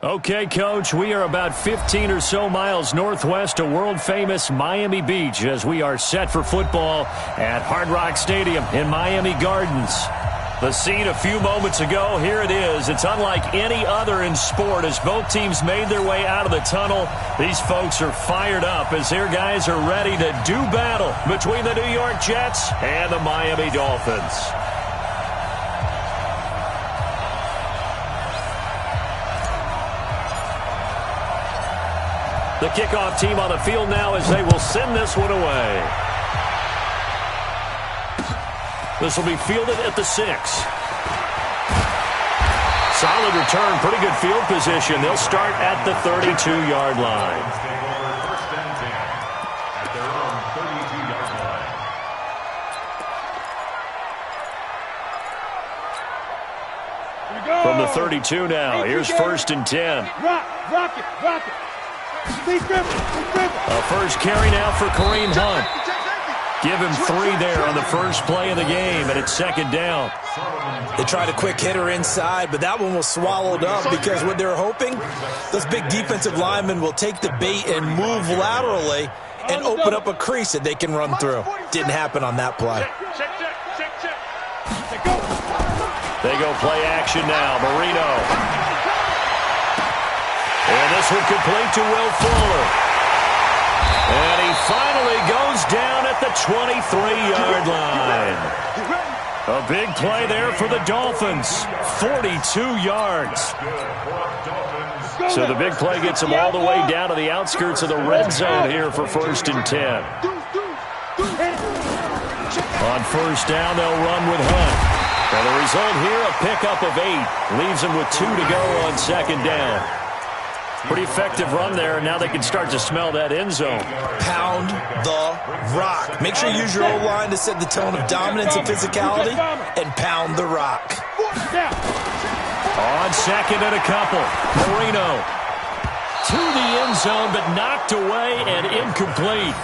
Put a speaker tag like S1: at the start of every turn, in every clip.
S1: Okay, Coach, we are about 15 or so miles northwest of world-famous Miami Beach as we are set for football at Hard Rock Stadium in Miami Gardens. The scene a few moments ago, here it is. It's unlike any other in sport as both teams made their way out of the tunnel. These folks are fired up as their guys are ready to do battle between the New York Jets and the Miami Dolphins. The kickoff team on the field now as they will send this one away. This will be fielded at the 6. Solid return, pretty good field position. They'll start at the 32-yard line. From the 32 now, here's 1st and 10.
S2: Rock it.
S1: A first carry now for Kareem Hunt. Give him 3 there on the first play of the game, and it's 2nd down.
S3: They tried a quick hitter inside, but that one was swallowed up because what they're hoping, those big defensive linemen will take the bait and move laterally and open up a crease that they can run through. Didn't happen on that play.
S1: They go play action now. Marino. And this one complete to Will Fuller. And he finally goes down at the 23-yard line. A big play there for the Dolphins. 42 yards. So the big play gets them all the way down to the outskirts of the red zone here for 1st and 10. On 1st down, they'll run with Hunt. And the result here, a pickup of 8. Leaves them with 2 to go on 2nd down. Pretty effective run there, and now they can start to smell that end zone.
S3: Pound the rock. Make sure you use your O-line to set the tone of dominance and physicality, and pound the rock.
S1: On 2nd and a couple, Marino to the end zone, but knocked away and incomplete.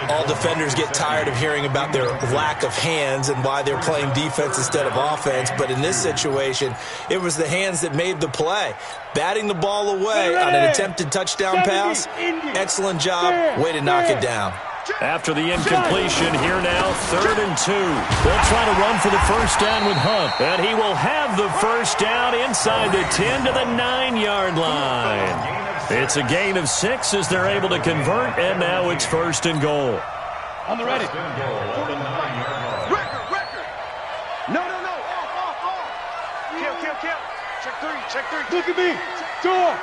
S3: All defenders get tired of hearing about their lack of hands and why they're playing defense instead of offense. But in this situation, it was the hands that made the play. Batting the ball away on an attempted touchdown pass. Excellent job. Way to knock it down.
S1: After the incompletion, here now, 3rd and 2. They'll try to run for the 1st down with Hunt. And he will have the 1st down inside the 10 to the 9-yard line. It's a gain of 6 as they're able to convert, and now it's 1st and goal.
S2: On the ready.
S4: Record. No. Kill. Check 3.
S2: Look at me. Door.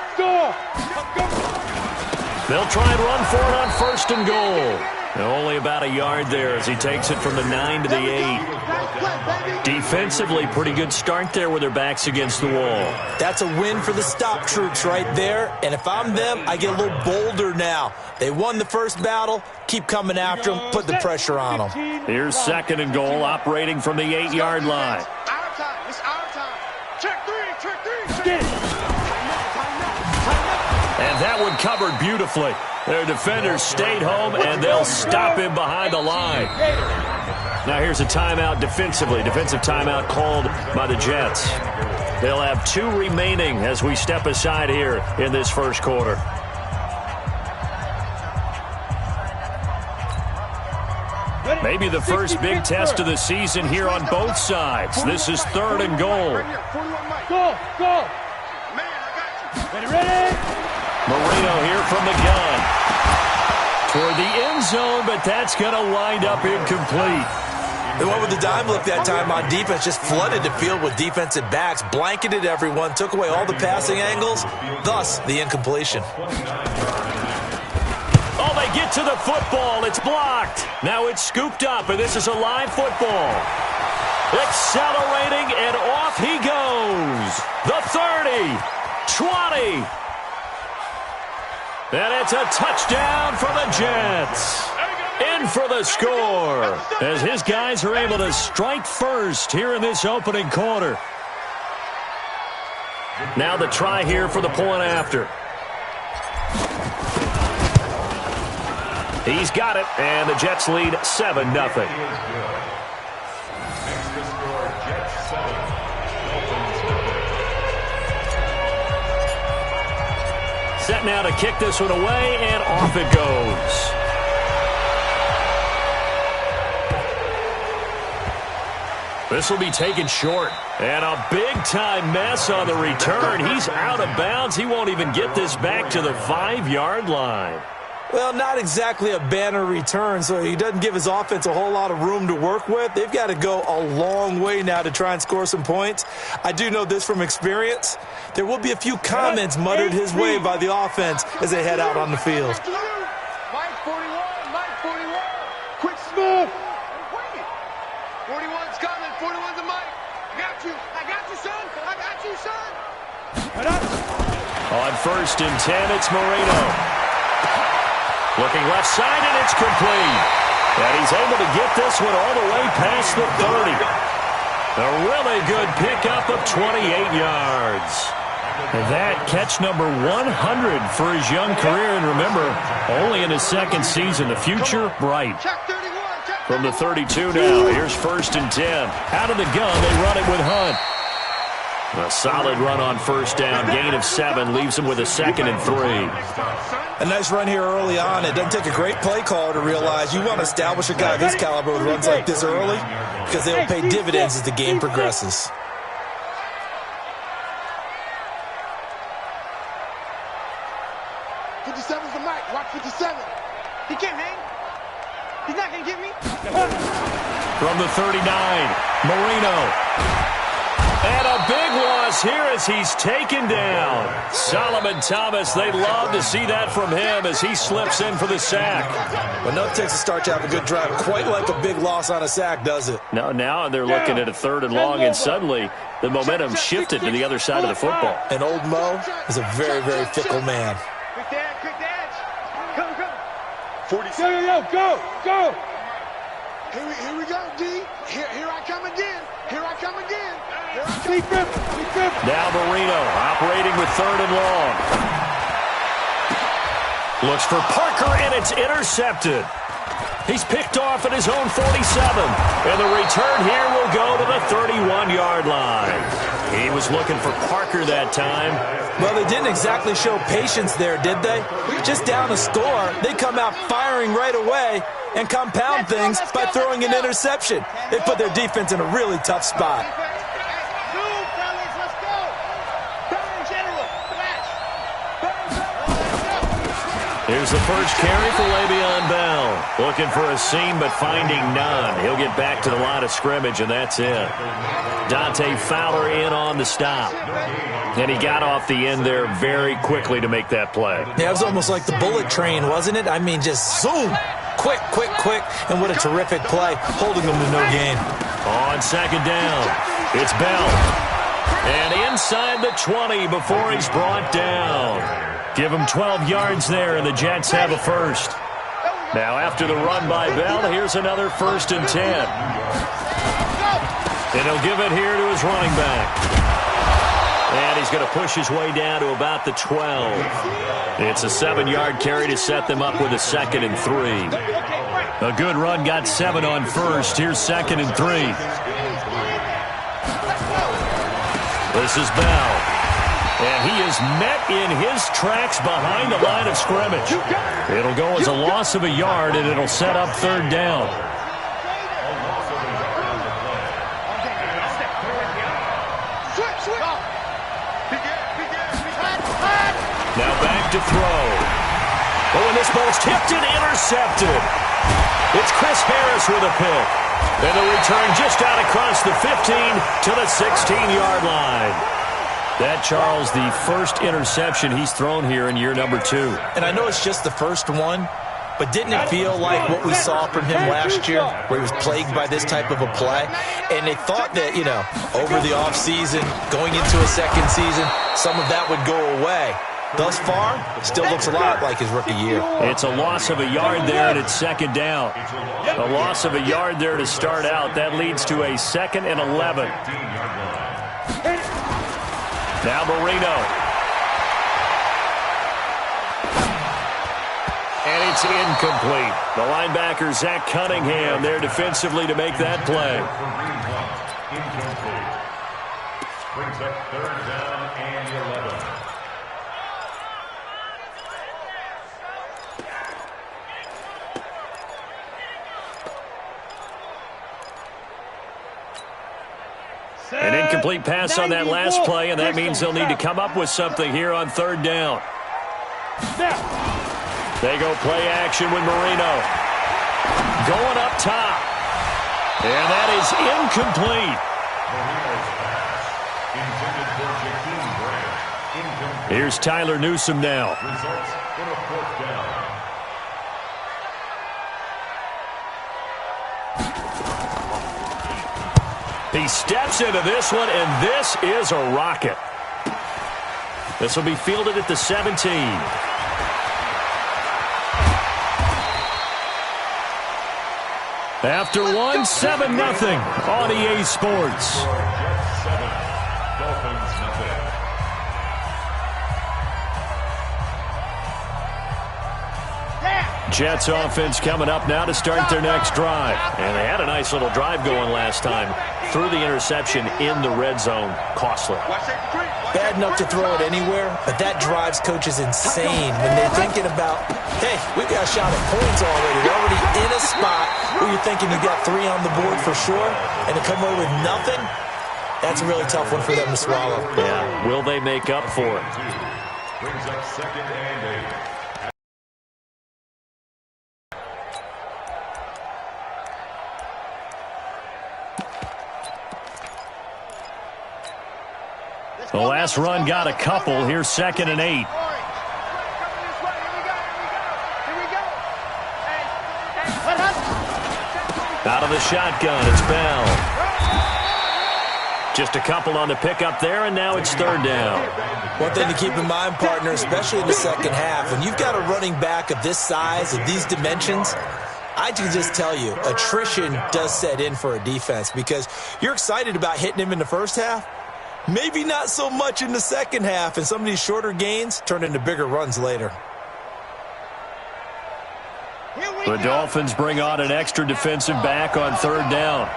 S1: They'll try and run for it on 1st and goal. Only about a yard there as he takes it from the 9 to the 8. Defensively, pretty good start there with their backs against the wall.
S3: That's a win for the stop troops right there. And if I'm them, I get a little bolder now. They won the first battle. Keep coming after them. Put the pressure on them.
S1: Here's 2nd and goal, operating from the 8-yard line.
S4: It's our time. Check 3.
S1: And that one covered beautifully. Their defenders stayed home, and they'll stop him behind the line. Now here's a timeout defensively. Defensive timeout called by the Jets. They'll have 2 remaining as we step aside here in this first quarter. Maybe the first big test of the season here on both sides. This is 3rd and goal.
S2: Go. Ready.
S1: Marino here from the gun. Toward the end zone, but that's going to wind up incomplete.
S3: They went with the dime look that time on defense, just flooded the field with defensive backs, blanketed everyone, took away all the passing angles, thus the incompletion.
S1: Oh, they get to the football. It's blocked. Now it's scooped up, and this is a live football. Accelerating, and off he goes. The 30, 20. And it's a touchdown for the Jets. In for the score as his guys are able to strike first here in this opening quarter. Now the try here for the point after. He's got it, and the Jets lead 7-0. Set now to kick this one away, and off it goes. This will be taken short. And a big-time mess on the return. He's out of bounds. He won't even get this back to the 5-yard line.
S3: Well, not exactly a banner return, so he doesn't give his offense a whole lot of room to work with. They've got to go a long way now to try and score some points. I do know this from experience. There will be a few comments muttered his way by the offense as they head out on the field.
S4: Mike 41, Mike 41.
S2: Quick, smooth.
S4: 41's coming, 41's a Mike. I got you, son. I got you, son.
S1: On 1st and 10, it's Marino. Looking left side, and it's complete. And he's able to get this one all the way past the 30. A really good pickup of 28 yards. And that catch number 100 for his young career. And remember, only in his second season. The future bright. From the 32 now, here's 1st and 10. Out of the gun, they run it with Hunt. A solid run on 1st down. Gain of 7 leaves him with a 2nd and 3.
S3: A nice run here early on. It doesn't take a great play caller to realize you want to establish a guy of this caliber with runs like this early because they'll pay dividends as the game progresses.
S4: The Mike. Watch 57. He can't hang. He's not going to get me.
S1: From the 39, Marino. And a big loss here as he's taken down. Solomon Thomas, they'd love to see that from him as he slips in for the sack.
S3: But no takes a start to have a good drive. Quite like a big loss on a sack, does it?
S1: No, now they're looking at a 3rd and long, and suddenly the momentum shifted to the other side of the football.
S3: And old Mo is a very, very fickle man.
S4: Quick dash. Come.
S2: 40. Go.
S4: Here we go, D. Here I come again.
S1: Now Marino operating with 3rd and long. Looks for Parker, and it's intercepted. He's picked off at his own 47. And the return here will go to the 31-yard line. He was looking for Parker that time.
S3: Well, they didn't exactly show patience there, did they? Just down a score, they come out firing right away and compound things by throwing an interception. They put their defense in a really tough spot.
S1: Here's the first carry for Le'Veon Bell. Looking for a seam, but finding none. He'll get back to the line of scrimmage, and that's it. Dante Fowler in on the stop. And he got off the end there very quickly to make that play.
S3: Yeah, it was almost like the bullet train, wasn't it? I mean, just zoom. Quick. And what a terrific play, holding them to no gain.
S1: On 2nd down, it's Bell. And inside the 20 before he's brought down. Give him 12 yards there, and the Jets have a 1st. Now, after the run by Bell, here's another 1st and 10. And he'll give it here to his running back. And he's going to push his way down to about the 12. It's a 7-yard carry to set them up with a 2nd and 3. A good run got 7 on 1st. Here's 2nd and 3. This is Bell. And he is met in his tracks behind the line of scrimmage. It'll go as a loss of a yard, and it'll set up 3rd down. Now back to throw. Oh, and this ball's tipped and intercepted. It's Chris Harris with a pick. And the return just out across the 15 to the 16-yard line. That, Charles, the first interception he's thrown here in year number 2.
S3: And I know it's just the first one, but didn't it feel like what we saw from him last year, where he was plagued by this type of a play? And they thought that, over the offseason, going into a second season, some of that would go away. Thus far, still looks a lot like his rookie year.
S1: It's a loss of a yard there, and it's 2nd down. A loss of a yard there to start out. That leads to a 2nd and 11. Now Marino. And it's incomplete. The linebacker, Zach Cunningham, there defensively to make that play.
S5: Brings up 3rd down and 11.
S1: Incomplete pass on that last play, and that means they'll need to come up with something here on third down. They go play action with Marino. Going up top. And that is incomplete. Here's Tyler Newsome now.
S5: Results in a fourth down.
S1: He steps into this one, and this is a rocket. This will be fielded at the 17. After one, 7-0 on EA Sports.
S5: Jets 7, Dolphins nothing.
S1: Jets offense coming up now to start their next drive. And they had a nice little drive going last time. Threw the interception in the red zone. Costly.
S3: Bad enough to throw it anywhere, but that drives coaches insane when they're thinking about, hey, we've got a shot at points already. They're already in a spot where you're thinking you got 3 on the board for sure, and to come away with nothing, that's a really tough one for them to swallow.
S1: Yeah, will they make up for it?
S5: Brings up 2nd and 8.
S1: The last run got a couple. Here's 2nd and 8. Out of the shotgun, it's Bell. Just a couple on the pickup there, and now it's third down.
S3: One thing to keep in mind, partner, especially in the second half, when you've got a running back of this size, of these dimensions, I can just tell you, attrition does set in for a defense because you're excited about hitting him in the first half. Maybe not so much in the second half, and some of these shorter gains turn into bigger runs later.
S1: The Dolphins bring on an extra defensive back on third down.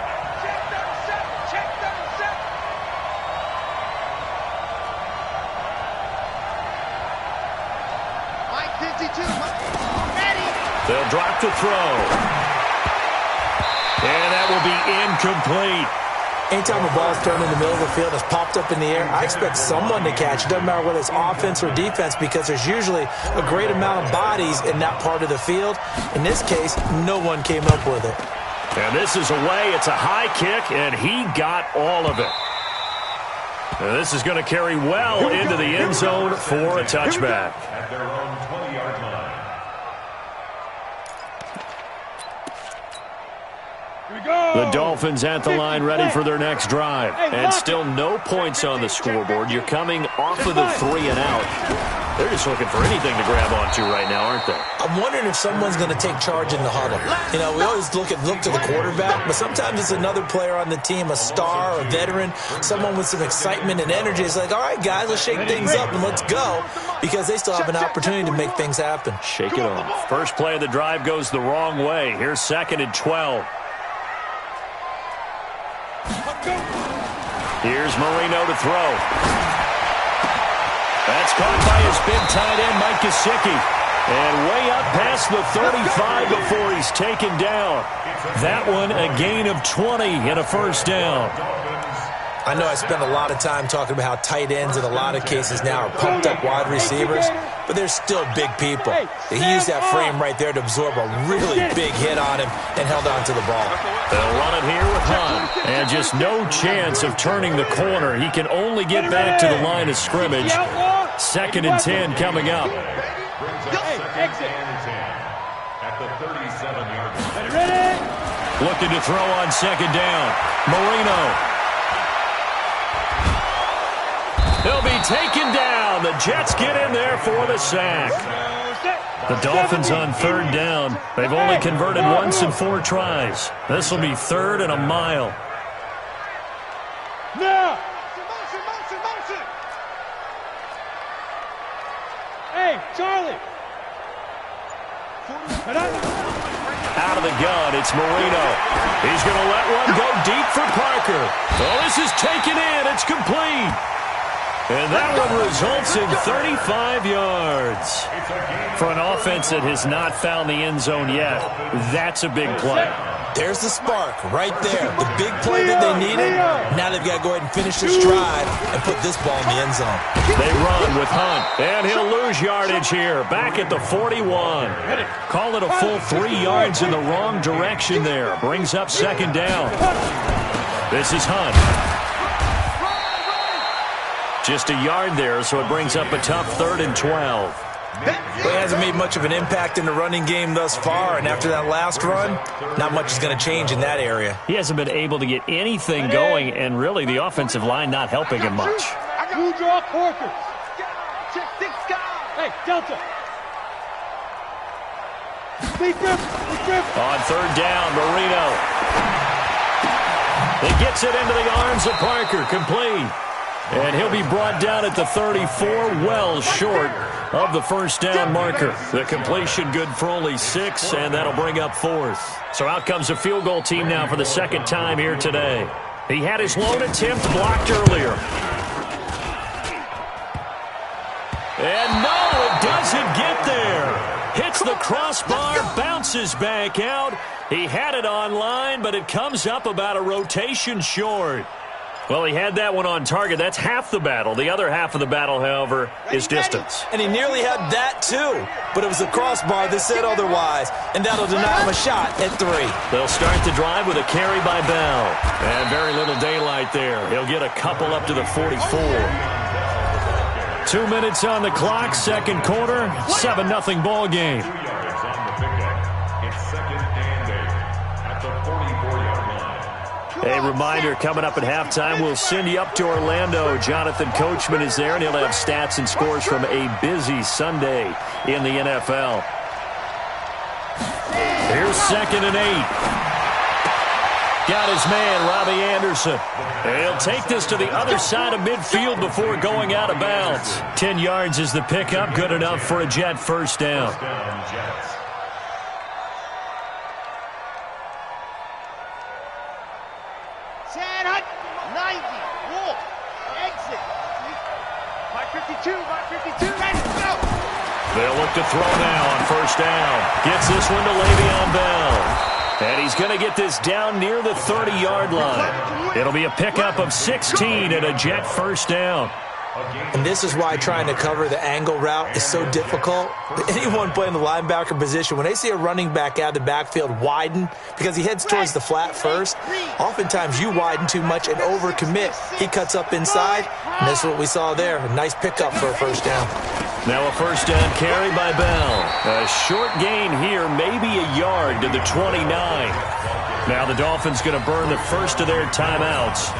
S1: They'll drop the throw. And that will be incomplete.
S3: Anytime a ball's thrown in the middle of the field, it's popped up in the air, I expect someone to catch it. Doesn't matter whether it's offense or defense because there's usually a great amount of bodies in that part of the field. In this case, no one came up with it.
S1: And this is away. It's a high kick, and he got all of it. And this is going to carry well into the end zone for a touchback.
S5: At their own 20-yard line.
S1: The Dolphins at the line ready for their next drive. And still no points on the scoreboard. You're coming off of the 3 and out. They're just looking for anything to grab onto right now, aren't they?
S3: I'm wondering if someone's going to take charge in the huddle. You know, we always look to the quarterback, but sometimes it's another player on the team, a star, a veteran, someone with some excitement and energy. It's like, all right, guys, let's shake things up and let's go because they still have an opportunity to make things happen.
S1: Shake it off. First play of the drive goes the wrong way. Here's 2nd and 12. Here's Marino to throw. That's caught by his big tight end, Mike Gesicki. And way up past the 35 before he's taken down. That one a gain of 20 and a first down.
S3: I know I spend a lot of time talking about how tight ends in a lot of cases now are pumped up wide receivers, but they're still big people. He used that frame right there to absorb a really big hit on him and held on to the ball.
S1: They'll run it here with Hunt. And just no chance of turning the corner. He can only get back to the line of scrimmage. 2nd and 10 coming up.
S5: Exit. At the 37-yard line.
S1: Looking to throw on 2nd down. Marino. He'll be taken down. The Jets get in there for the sack. The Dolphins on third down. They've only converted once in 4 tries. This will be 3rd and a mile.
S2: Now! Motion! Hey, Charlie!
S1: Out of the gun, it's Marino. He's going to let one go deep for Parker. Oh, this is taken in. It's complete. And that one results in 35 yards. For an offense that has not found the end zone yet, that's a big play.
S3: There's the spark right there. The big play that they needed. Now they've got to go ahead and finish this drive and put this ball in the end zone.
S1: They run with Hunt, and he'll lose yardage here. Back at the 41. Call it a full 3 yards in the wrong direction there. Brings up second down. This is Hunt. Just a yard there, so it brings up a tough 3rd and 12.
S3: Well, he hasn't made much of an impact in the running game thus far, and after that last run, not much is going to change in that area.
S1: He hasn't been able to get anything going, and really the offensive line not helping him much.
S2: Who draw Corkers? Hey, Delta.
S1: On 3rd down, Marino. He gets it into the arms of Parker, complete. And he'll be brought down at the 34, well short of the first down marker. The completion good for only 6, and that'll bring up 4th. So out comes a field goal team now for the 2nd time here today. He had his lone attempt blocked earlier. And no, it doesn't get there. Hits the crossbar, bounces back out. He had it online, but it comes up about a rotation short. Well, he had that one on target. That's half the battle. The other half of the battle, however, is distance.
S3: And he nearly had that, too. But it was the crossbar that said otherwise. And that'll deny him a shot at 3.
S1: They'll start the drive with a carry by Bell. And very little daylight there. He'll get a couple up to the 44. 2 minutes on the clock, 2nd quarter, 7-0 ball game.
S5: 2 yards on the pickup. It's 2nd and 8 at the 44-yard line.
S1: A reminder, coming up at halftime, we'll send you up to Orlando. Jonathan Coachman is there, and he'll have stats and scores from a busy Sunday in the NFL. Here's 2nd and 8. Got his man, Robbie Anderson. And he'll take this to the other side of midfield before going out of bounds. 10 yards is the pickup, good enough for a Jet first down.
S5: Jets.
S4: Chad Hunt, 90, Wolf, exit. My 52, let's go.
S1: They'll look to throw now on first down. Gets this one to Le'Veon Bell. And he's going to get this down near the 30-yard line. It'll be a pickup of 16 and a Jet first down.
S3: And this is why trying to cover the angle route is so difficult. Anyone playing the linebacker position, when they see a running back out of the backfield widen, because he heads towards the flat first, oftentimes you widen too much and overcommit. He cuts up inside, and that's what we saw there. A nice pickup for a first down.
S1: Now a first down carry by Bell. A short gain here, maybe a yard to the 29. Now the Dolphins going to burn the first of their timeouts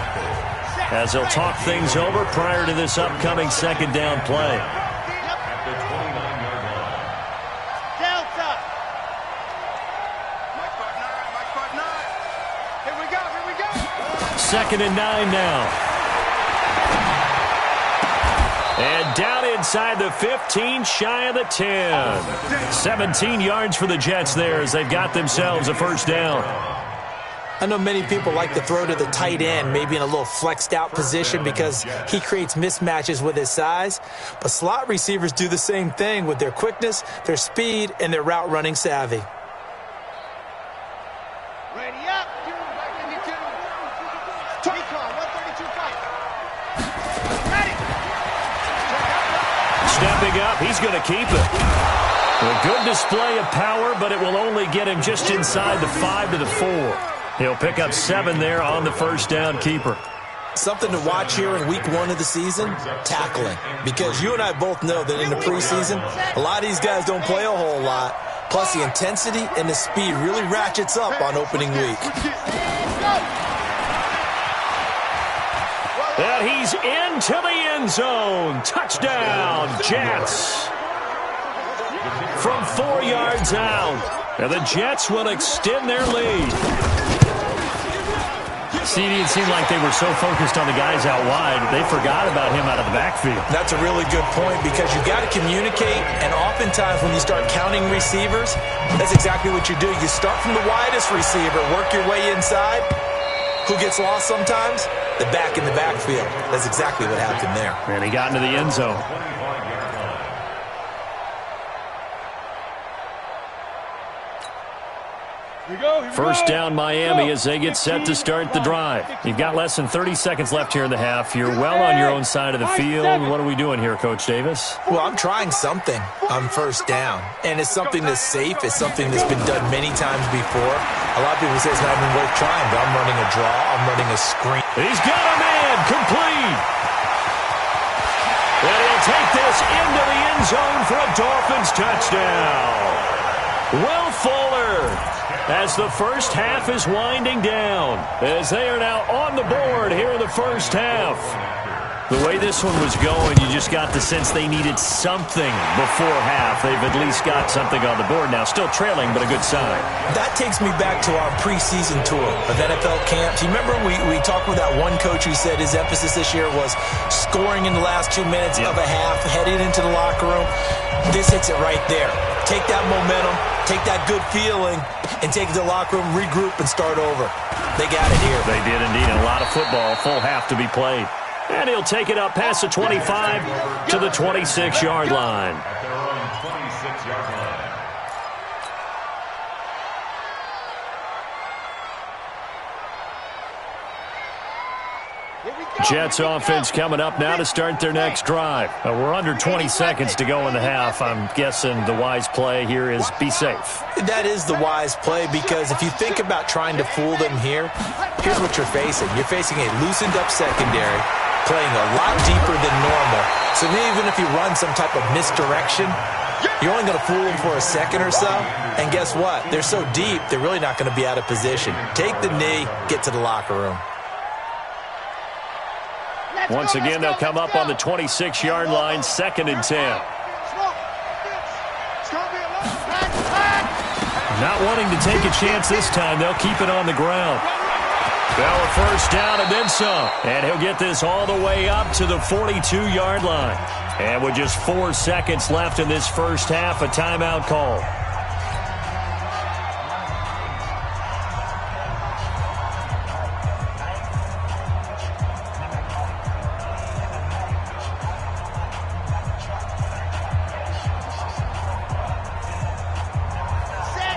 S1: as they'll talk things over prior to this upcoming 2nd down play.
S5: At the 29-yard line.
S4: Delta. Mike Part 9. Here we go.
S1: 2nd and 9 now. And down inside the 15, shy of the 10. 17 yards for the Jets there as they've got themselves a first down.
S3: I know many people like to throw to the tight end, maybe in a little flexed out position because he creates mismatches with his size. But slot receivers do the same thing with their quickness, their speed, and their route running savvy.
S4: Ready up. 132. 132-5. Ready.
S1: Stepping up, he's going to keep it. A good display of power, but it will only get him just inside the 5 to the 4. He'll pick up 7 there on the first down keeper.
S3: Something to watch here in week 1 of the season, tackling. Because you and I both know that in the preseason, a lot of these guys don't play a whole lot. Plus the intensity and the speed really ratchets up on opening week.
S1: And he's into the end zone. Touchdown, Jets. From 4 yards out. And the Jets will extend their lead. CD, it seemed like they were so focused on the guys out wide, they forgot about him out of the backfield.
S3: That's a really good point because you got to communicate, and oftentimes when you start counting receivers, that's exactly what you do. You start from the widest receiver, work your way inside. Who gets lost sometimes? The back in the backfield. That's exactly what happened there.
S1: And he got into the end zone. First down Miami as they get set to start the drive. You've got less than 30 seconds left here in the half. You're well on your own side of the field. What are we doing here, Coach Davis?
S3: Well, I'm trying something on first down, and it's something that's safe. It's something that's been done many times before. A lot of people say it's not even worth trying, but I'm running a draw. I'm running a screen.
S1: He's got a man complete. And he'll take this into the end zone for a Dolphins touchdown. Will Fuller, as the first half is winding down, as they are now on the board here in the first half. The way this one was going, you just got the sense they needed something before half. They've at least got something on the board now. Still trailing, but a good sign.
S3: That takes me back to our preseason tour of NFL camps. You remember we talked with that one coach who said his emphasis this year was scoring in the last 2 minutes of a half, heading into the locker room. This hits it right there. Take that momentum, take that good feeling, and take it to the locker room, regroup, and start over. They got it here.
S1: They did indeed. A lot of football, full half to be played. And he'll take it up past the 25 to the 26-yard line.
S5: At their own 26-yard line.
S1: Jets offense coming up now to start their next drive. We're under 20 seconds to go in the half. I'm guessing the wise play here is be safe.
S3: That is the wise play, because if you think about trying to fool them here, here's what you're facing. You're facing a loosened up secondary, playing a lot deeper than normal. So even if you run some type of misdirection, you're only going to fool them for a second or so. And guess what? They're so deep, they're really not going to be out of position. Take the knee, get to the locker room.
S1: Once again, they'll come up on the 26-yard line, 2nd and 10. Not wanting to take a chance this time, they'll keep it on the ground. Bell a first down and then some. And he'll get this all the way up to the 42-yard line. And with just 4 seconds left in this first half, a timeout call.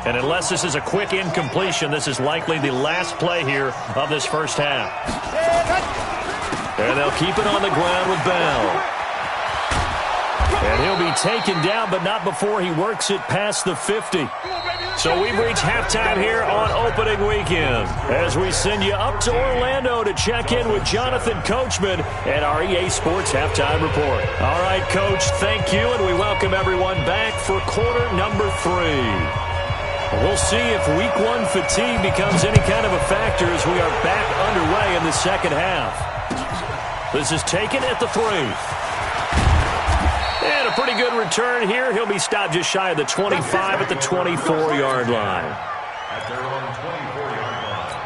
S1: And unless this is a quick incompletion, this is likely the last play here of this first half. And they'll keep it on the ground with Bell. And he'll be taken down, but not before he works it past the 50. So we've reached halftime here on opening weekend as we send you up to Orlando to check in with Jonathan Coachman and our EA Sports Halftime Report. All right, Coach, thank you, and we welcome everyone back for quarter number 3. We'll see if week 1 fatigue becomes any kind of a factor as we are back underway in the second half. This is taken at the 3. And a pretty good return here. He'll be stopped just shy of the 25 at the 24-yard line.
S5: At their own 24-yard line.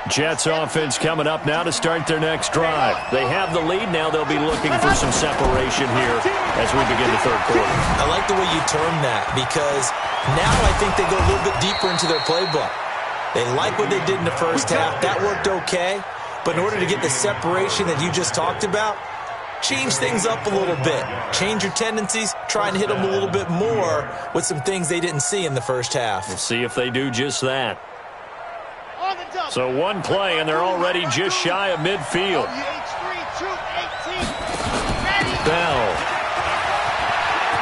S1: Jets offense coming up now to start their next drive. They have the lead. Now they'll be looking for some separation here as we begin the third quarter.
S3: I like the way you term that, because now I think they go a little bit deeper into their playbook. They like what they did in the first half. That worked okay. But in order to get the separation that you just talked about, change things up a little bit. Change your tendencies. Try and hit them a little bit more with some things they didn't see in the first half.
S1: We'll see if they do just that. So one play, and they're already just shy of midfield. Bell.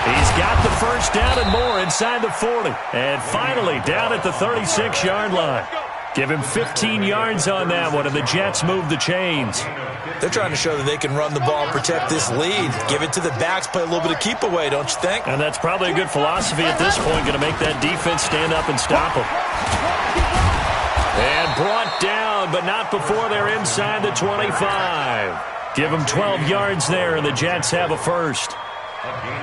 S1: He's got the first down and more inside the 40. And finally down at the 36-yard line. Give him 15 yards on that one, and the Jets move the chains.
S3: They're trying to show that they can run the ball and protect this lead. Give it to the backs, play a little bit of keep away, don't you think?
S1: And that's probably a good philosophy at this point, going to make that defense stand up and stop them. And brought down, but not before they're inside the 25. Give them 12 yards there, and the Jets have a first.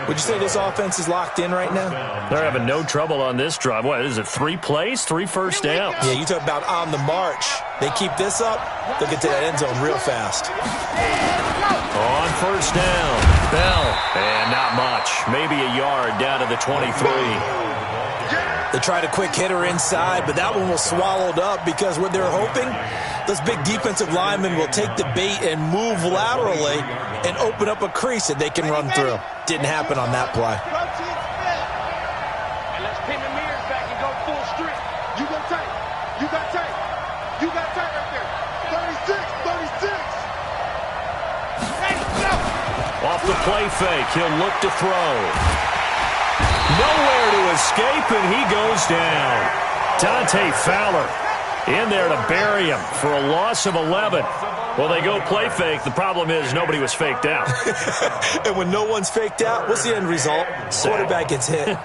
S3: Would you say this offense is locked in right now?
S1: They're having no trouble on this drive. What is it, 3 plays, 3 first downs?
S3: Yeah, you talk about on the march. They keep this up, they'll get to that end zone real fast.
S1: On first down, Bell. And not much. Maybe a yard down to the 23.
S3: They tried a quick hitter inside, but that one was swallowed up because what they're hoping, those big defensive linemen will take the bait and move laterally and open up a crease that they can run through. Didn't happen on that play.
S4: And let's pin the mirrors back and go full strip. You got tight. You got tight. You got tight right there. 36, 36. Hey, go.
S1: Off the play fake, he'll look to throw. Nowhere to escape, and he goes down. Dante Fowler in there to bury him for a loss of 11. Well, they go play fake. The problem is nobody was faked out.
S3: And when no one's faked out, what's the end result? Quarterback gets hit.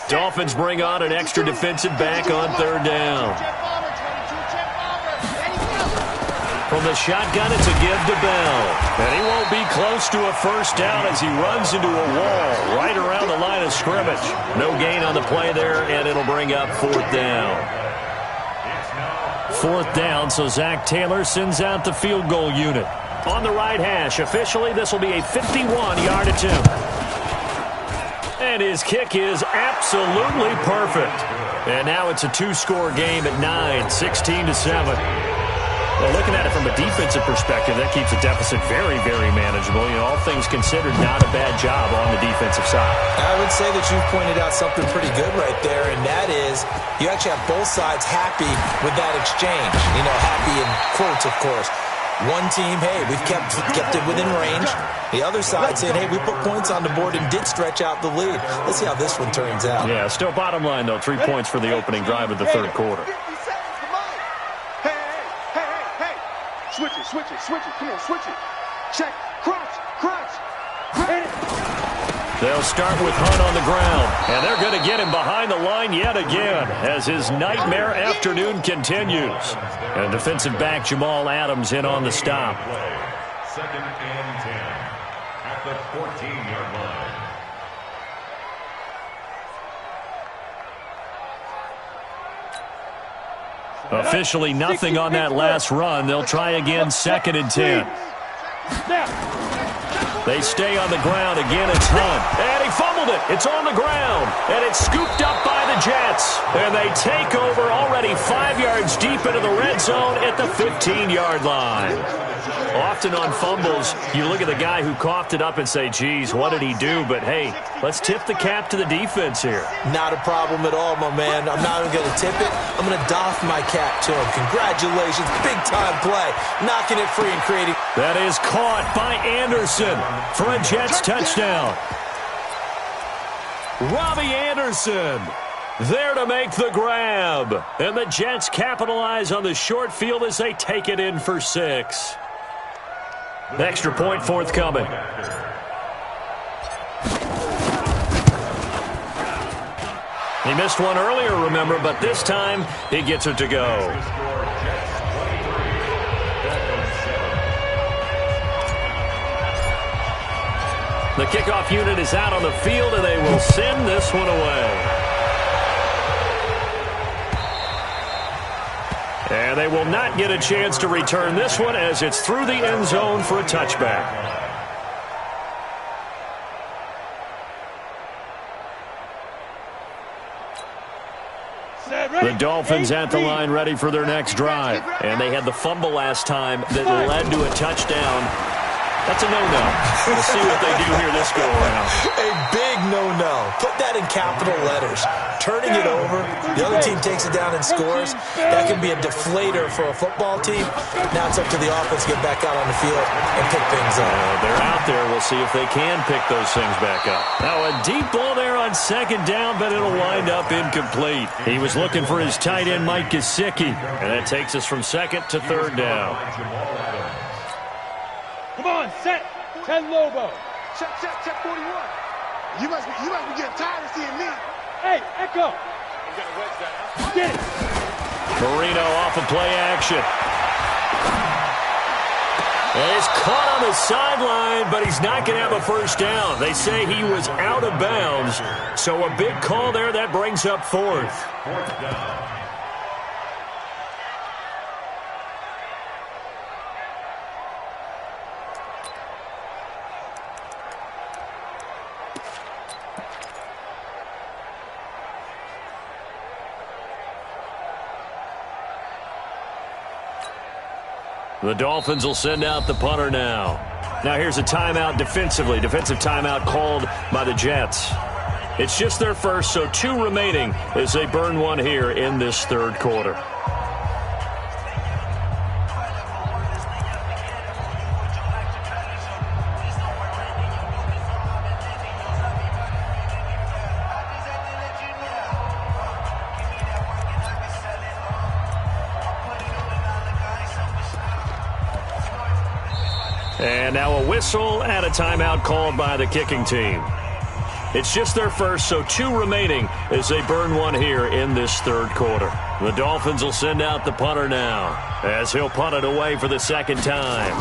S1: Dolphins bring on an extra defensive back on third down. From the shotgun, it's a give to Bell. And he won't be close to a first down as he runs into a wall right around the line of scrimmage. No gain on the play there, and it'll bring up fourth down. Fourth down, so Zach Taylor sends out the field goal unit. On the right hash, officially, this will be a 51-yard attempt. And his kick is absolutely perfect. And now it's a two-score game at 9, 16-7. Well, looking at it from a defensive perspective, that keeps the deficit very, very manageable. You know, all things considered, not a bad job on the defensive side.
S3: I would say that you've pointed out something pretty good right there, and that is you actually have both sides happy with that exchange. You know, happy in quotes, of course. One team, hey, we've kept it within range. The other side saying, hey, we put points on the board and did stretch out the lead. Let's see how this one turns out.
S1: Yeah, still bottom line, though, 3 points for the opening drive of the third quarter.
S4: Switch it, switch it, switch it. Come on, switch it. Check. Crunch, crunch. Hit it.
S1: They'll start with Hunt on the ground, and they're going to get him behind the line yet again as his nightmare afternoon continues. And defensive back Jamal Adams in on the stop.
S5: Second and 10 at the 14-yard line.
S1: Officially nothing on that last run. They'll try again, second and 10. They stay on the ground. Again, it's Hunt. And he fumbled it. It's on the ground. And it's scooped up by the Jets. And they take over already 5 yards deep into the red zone at the 15-yard line. Often on fumbles, you look at the guy who coughed it up and say, geez, what did he do? But, hey, let's tip the cap to the defense here.
S3: Not a problem at all, my man. I'm not even going to tip it. I'm going to doff my cap to him. Congratulations. Big-time play. Knocking it free and creating.
S1: That is caught by Anderson for a Jets touchdown. Robbie Anderson there to make the grab. And the Jets capitalize on the short field as they take it in for 6. Extra point forthcoming. He missed one earlier, remember, but this time he gets it to go. The kickoff unit is out on the field, and they will send this one away. And they will not get a chance to return this one as it's through the end zone for a touchback. The Dolphins at the line ready for their next drive. And they had the fumble last time that led to a touchdown. That's a no-no. We'll see what they do here this go-around.
S3: A big no-no. Put that in capital letters. Turning it over, the other team takes it down and scores. That can be a deflator for a football team. Now it's up to the offense to get back out on the field and pick things up.
S1: They're out there. We'll see if they can pick those things back up. Now a deep ball there on second down, but it'll wind up incomplete. He was looking for his tight end, Mike Gesicki, and that takes us from second to third down.
S2: Come on, set. 10 Lobo.
S4: Check, 41. You must be getting tired of seeing me.
S2: Hey, Echo. Get it.
S1: Marino off of play action. And he's caught on the sideline, but he's not going to have a first down. They say he was out of bounds. So a big call there. That brings up fourth.
S5: Fourth down.
S1: The Dolphins will send out the punter now. Now here's a timeout defensively. Defensive timeout called by the Jets. It's just their first, so 2 remaining as they burn one here in this third quarter. And now a whistle and a timeout called by the kicking team. It's just their first, so 2 remaining as they burn one here in this third quarter. The Dolphins will send out the punter now as he'll punt it away for the second time.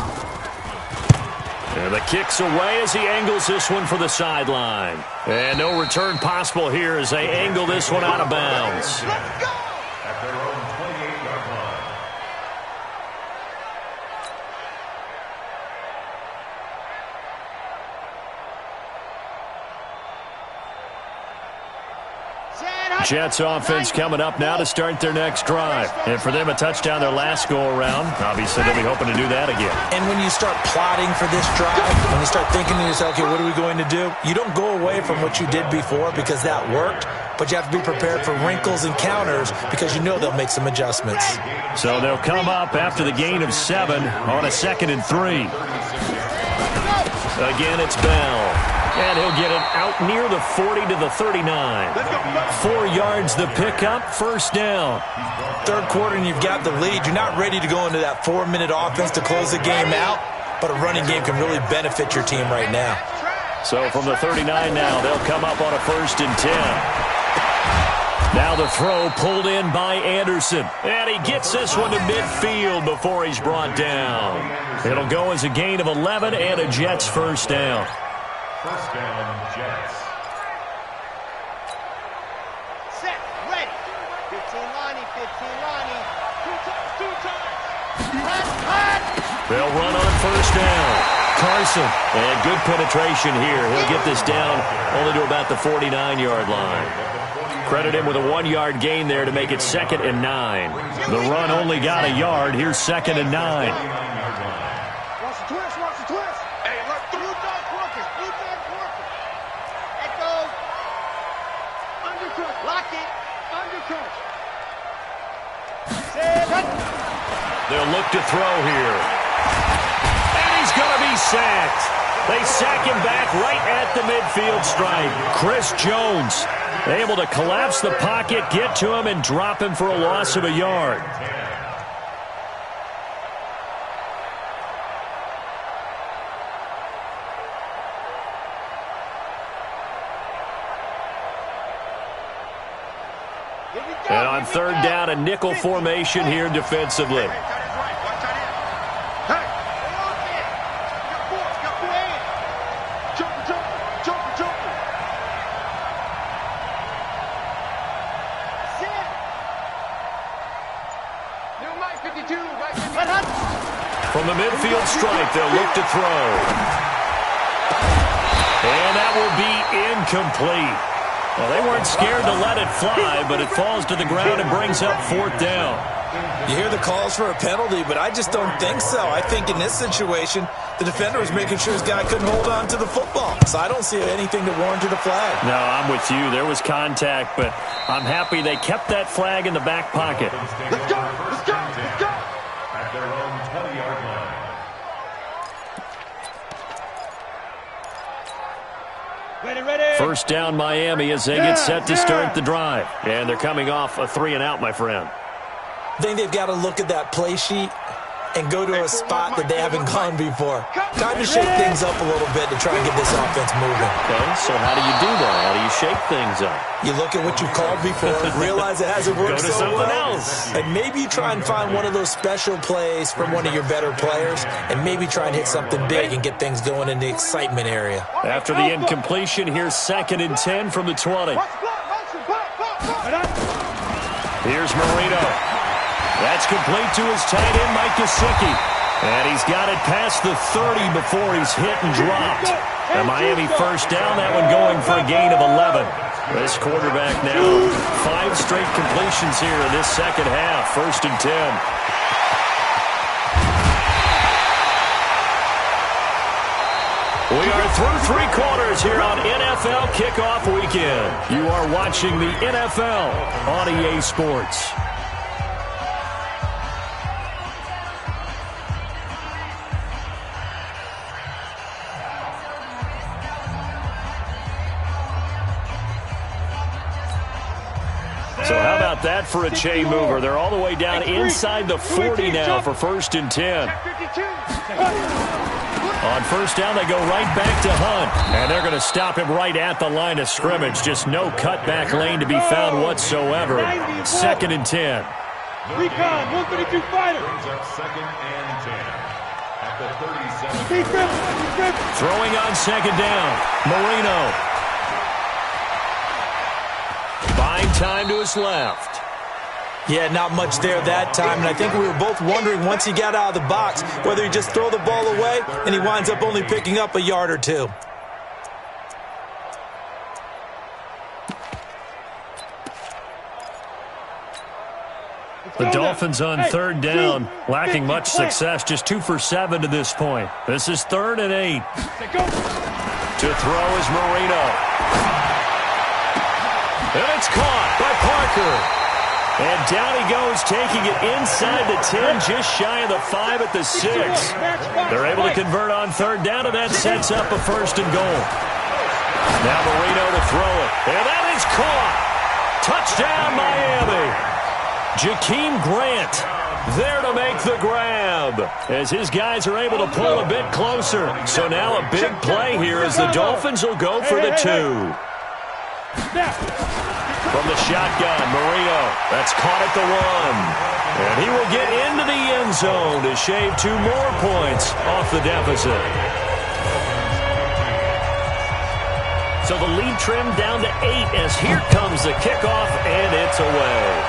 S1: And the kick's away as he angles this one for the sideline. And no return possible here as they angle this one out of bounds.
S5: Let's go! At their own 28-yard line.
S1: Jets offense coming up now to start their next drive. And for them, a touchdown their last go-around. Obviously, they'll be hoping to do that again.
S3: And when you start plotting for this drive, when you start thinking to yourself, okay, what are we going to do? You don't go away from what you did before because that worked, but you have to be prepared for wrinkles and counters because you know they'll make some adjustments.
S1: So they'll come up after the gain of 7 on a 2nd and 3. Again, it's Bell. And he'll get it out near the 40 to the 39. 4 yards the pickup, first down.
S3: Third quarter and you've got the lead. You're not ready to go into that 4-minute offense to close the game out, but a running game can really benefit your team right now.
S1: So from the 39 now, they'll come up on a 1st and 10. Now the throw pulled in by Anderson. And he gets this one to midfield before he's brought down. It'll go as a gain of 11 and a Jets first down.
S5: First down, Jets.
S2: Set, ready. 15 Lonnie, 15 Lonnie. Two times. Hot.
S1: They'll run on first down. Carson, and good penetration here. He'll get this down only to about the 49-yard line. Credit him with a 1-yard gain there to make it 2nd and 9. The run only got a yard. Here's 2nd and 9.
S2: Watch the twist, watch the twist. Hey, look, blue dog's working, blue dog's working. Echo. Undercut, lock it, undercut.
S1: They'll look to throw here. And he's going to be sacked. They sack him back right at the midfield stripe. Chris Jones able to collapse the pocket, get to him, and drop him for a loss of a yard. And on 3rd down, a nickel formation here defensively. From the midfield stripe, they'll look to throw. And that will be incomplete. Well, they weren't scared to let it fly, but it falls to the ground and brings up 4th down.
S3: You hear the calls for a penalty, but I just don't think so. I think in this situation, the defender was making sure his guy couldn't hold on to the football. So I don't see anything that warranted a flag.
S1: No, I'm with you. There was contact, but I'm happy they kept that flag in the back pocket.
S4: Let's go, let's go, let's go.
S5: At their own 20-yard line.
S2: Ready.
S1: First down Miami as they get set to start the drive. And they're coming off a 3-and-out, my friend.
S3: I think they've got to look at that play sheet and go to a spot that they haven't gone before. Time to shake things up a little bit to try and get this offense moving.
S1: Okay, so how do you do that? How do you shake things up?
S3: You look at what you've called before, realize it hasn't worked
S1: Go to
S3: so
S1: something
S3: well,
S1: else.
S3: and maybe try and find one of those special plays from one of your better players, and maybe try and hit something big and get things going in the excitement area.
S1: After the incompletion, here's 2nd and 10 from the 20. Here's Marino. That's complete to his tight end, Mike Gesicki. And he's got it past the 30 before he's hit and dropped. A Miami first down, that one going for a gain of 11. This quarterback now 5 straight completions here in this second half. 1st and 10. We are through three quarters here on NFL Kickoff Weekend. You are watching the NFL on EA Sports. So how about that for a chain mover? They're all the way down inside the 40 now for 1st and 10. On first down, they go right back to Hunt. And they're going to stop him right at the line of scrimmage. Just no cutback lane to be found whatsoever. 2nd and 10.
S4: Recon, 132 fighter.
S5: Brings up 2nd and 10 at the 37.
S1: Throwing on 2nd down. Marino. Buying time to his left.
S3: Yeah, not much there that time, and I think we were both wondering once he got out of the box whether he just throw the ball away and he winds up only picking up a yard or two.
S1: The Dolphins on 3rd down, lacking much success, just 2 for 7 to this point. This is 3rd and 8. To throw is Marino. And it's caught by Parker. And down he goes, taking it inside the 10, just shy of the 5 at the 6. They're able to convert on 3rd down, and that sets up a 1st and goal. Now Marino to throw it. And that is caught. Touchdown, Miami. Jakeem Grant there to make the grab as his guys are able to pull a bit closer. So now a big play here as the Dolphins will go for the 2. From the shotgun, Marino. That's caught at the 1. And he will get into the end zone to shave 2 more points off the deficit. So the lead trimmed down to 8 as here comes the kickoff, and it's away.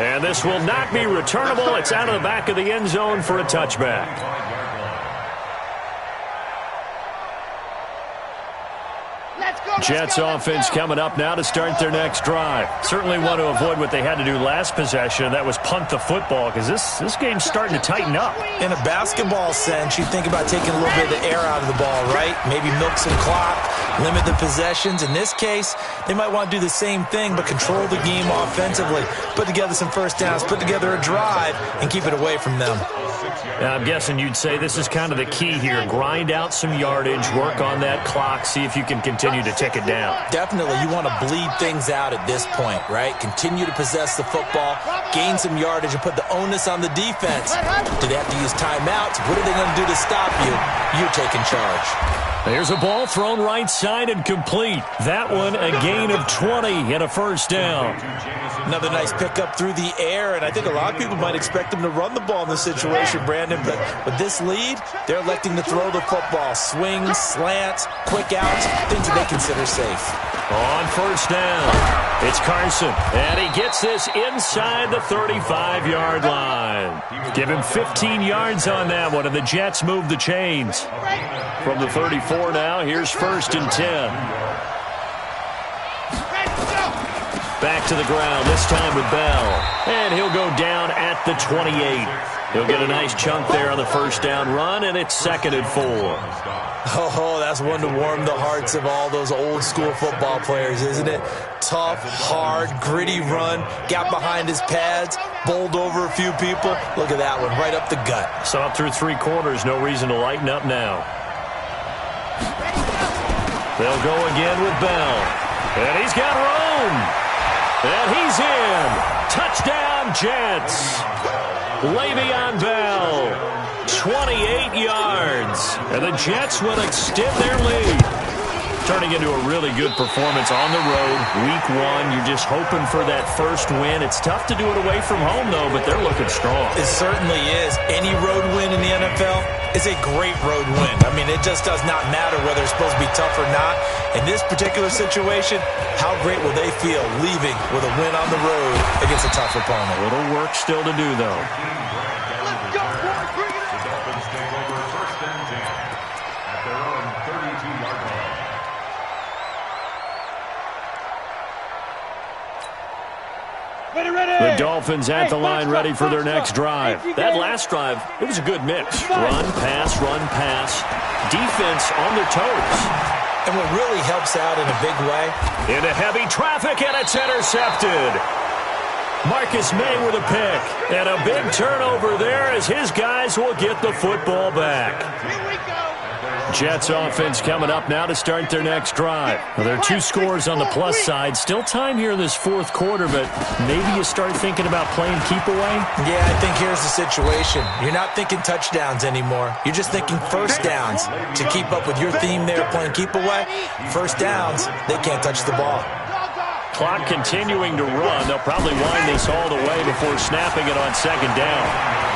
S1: And this will not be returnable. It's out of the back of the end zone for a touchback. Jets offense coming up now to start their next drive. Certainly want to avoid what they had to do last possession. That was punt the football because this game's starting to tighten up.
S3: In a basketball sense, you think about taking a little bit of the air out of the ball, right? Maybe milk some clock, limit the possessions. In this case, they might want to do the same thing but control the game offensively. Put together some first downs, put together a drive, and keep it away from them.
S1: I'm guessing you'd say this is kind of the key here. Grind out some yardage, work on that clock, see if you can continue to tick it down.
S3: Definitely, you want to bleed things out at this point, right? Continue to possess the football, gain some yardage, and put the onus on the defense. Do they have to use timeouts? What are they going to do to stop you? You're taking charge.
S1: There's a ball thrown right side and complete. That one a gain of 20 and a 1st down.
S3: Another nice pickup through the air, and I think a lot of people might expect them to run the ball in this situation, Brandon, but with this lead, they're electing to throw the football. Swings, slants, quick outs, things that they consider safe.
S1: On 1st down, it's Carson, and he gets this inside the 35-yard line. Give him 15 yards on that one, and the Jets move the chains. From the 34 now, here's 1st and 10. Back to the ground, this time with Bell. And he'll go down at the 28. He'll get a nice chunk there on the 1st down run, and it's 2nd and 4.
S3: Oh, that's one to warm the hearts of all those old-school football players, isn't it? Tough, hard, gritty run, got behind his pads, bowled over a few people. Look at that one, right up the gut.
S1: So up through 3 quarters, no reason to lighten up now. They'll go again with Bell. And he's got room. And he's in. Touchdown, Jets. Le'Veon Bell, 28 yards. And the Jets will extend their lead. Turning into a really good performance on the road. Week 1, you're just hoping for that first win. It's tough to do it away from home, though, but they're looking strong.
S3: It certainly is. Any road win in the NFL is a great road win. I mean, it just does not matter whether it's supposed to be tough or not. In this particular situation, how great will they feel leaving with a win on the road against a tough opponent?
S1: A little work still to do, though.
S5: The Dolphins take over 1st and 10 at their own 32-yard line.
S1: The Dolphins at the line ready for their next drive. That last drive, it was a good mix. Run, pass. Defense on their toes.
S3: And what really helps out in a big way.
S1: Into heavy traffic, and it's intercepted. Marcus May with a pick. And a big turnover there as his guys will get the football back.
S2: Here we go.
S1: Jets offense coming up now to start their next drive. Well, there are 2 scores on the plus side. Still time here in this fourth quarter, but maybe you start thinking about playing keep away?
S3: Yeah, I think here's the situation. You're not thinking touchdowns anymore. You're just thinking first downs. To keep up with your theme there, playing keep away, first downs, they can't touch the ball.
S1: Clock continuing to run. They'll probably wind this all the way before snapping it on second down.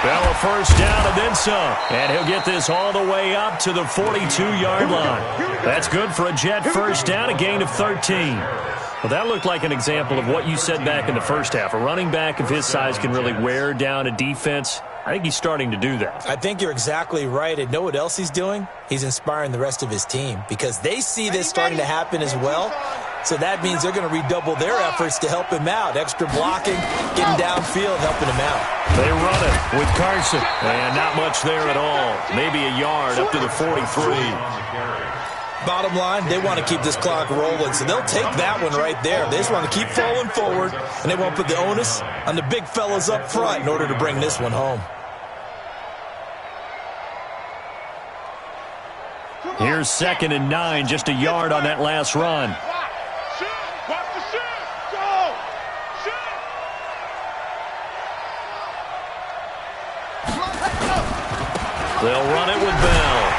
S1: Well, a first down and then some. And he'll get this all the way up to the 42-yard line. That's good for a Jet first down, a gain of 13. Well, that looked like an example of what you said back in the first half. A running back of his size can really wear down a defense. I think he's starting to do that.
S3: I think you're exactly right. And know what else he's doing? He's inspiring the rest of his team because they see this starting to happen as well. So that means they're going to redouble their efforts to help him out. Extra blocking, getting downfield, helping him out.
S1: They run it with Carson. And not much there at all. Maybe a yard up to the 43.
S3: Bottom line, they want to keep this clock rolling, so they'll take that one right there. They just want to keep falling forward, and they won't put the onus on the big fellas up front in order to bring this one home.
S1: Here's 2nd and 9, just a yard on that last run.
S2: Watch the shoot. Go. Shoot.
S1: They'll run it with Bell.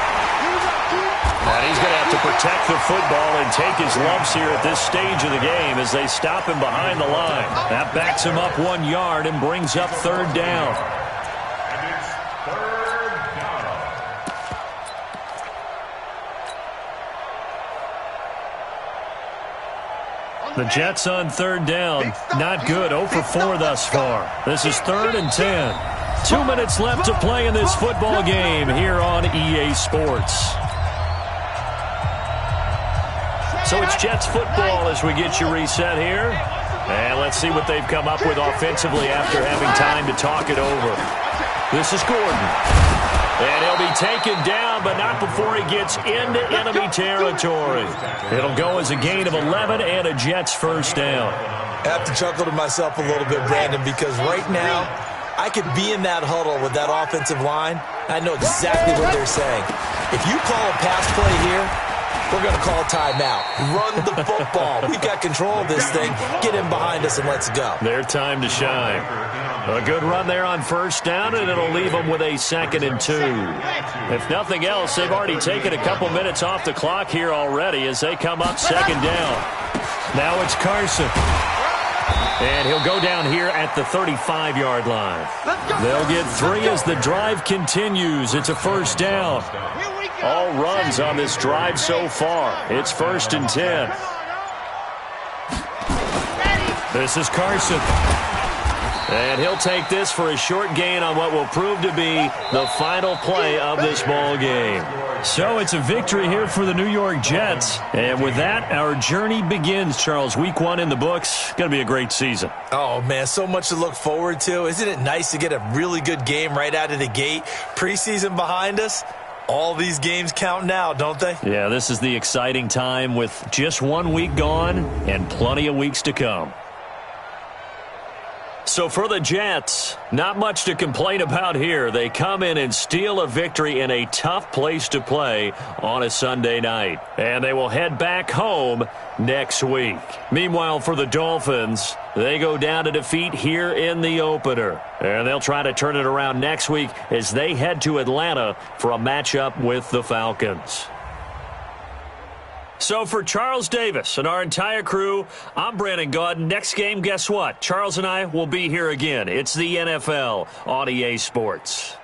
S1: And he's going to have to protect the football and take his lumps here at this stage of the game as they stop him behind the line. That backs him up 1 yard and brings up third down.
S5: And it's third down.
S1: The Jets on third down. Not good. 0 for 4 thus far. This is 3rd and 10. 2 minutes left to play in this football game here on EA Sports. So it's Jets football as we get you reset here. And let's see what they've come up with offensively after having time to talk it over. This is Gordon. And he'll be taken down, but not before he gets into enemy territory. It'll go as a gain of 11 and a Jets first down.
S3: I have to chuckle to myself a little bit, Brandon, because right now I could be in that huddle with that offensive line. I know exactly what they're saying. If you call a pass play here, we're going to call a timeout. Run the football. We've got control of this thing. Get in behind us and let's go.
S1: Their time to shine. A good run there on first down, and it'll leave them with a 2nd and 2. If nothing else, they've already taken a couple minutes off the clock here already as they come up 2nd down. Now it's Carson. And he'll go down here at the 35-yard line. They'll get 3 as the drive continues. It's a first down. All runs on this drive so far. It's 1st and 10. This is Carson. And he'll take this for a short gain on what will prove to be the final play of this ball game. So it's a victory here for the New York Jets. And with that, our journey begins, Charles. Week 1 in the books. Going to be a great season.
S3: Oh, man, so much to look forward to. Isn't it nice to get a really good game right out of the gate? Preseason behind us. All these games count now, don't they?
S1: Yeah, this is the exciting time with just 1 week gone and plenty of weeks to come. So for the Jets, not much to complain about here. They come in and steal a victory in a tough place to play on a Sunday night. And they will head back home next week. Meanwhile, for the Dolphins, they go down to defeat here in the opener. And they'll try to turn it around next week as they head to Atlanta for a matchup with the Falcons. So for Charles Davis and our entire crew, I'm Brandon Gaudin. Next game, guess what? Charles and I will be here again. It's the NFL on EA Sports.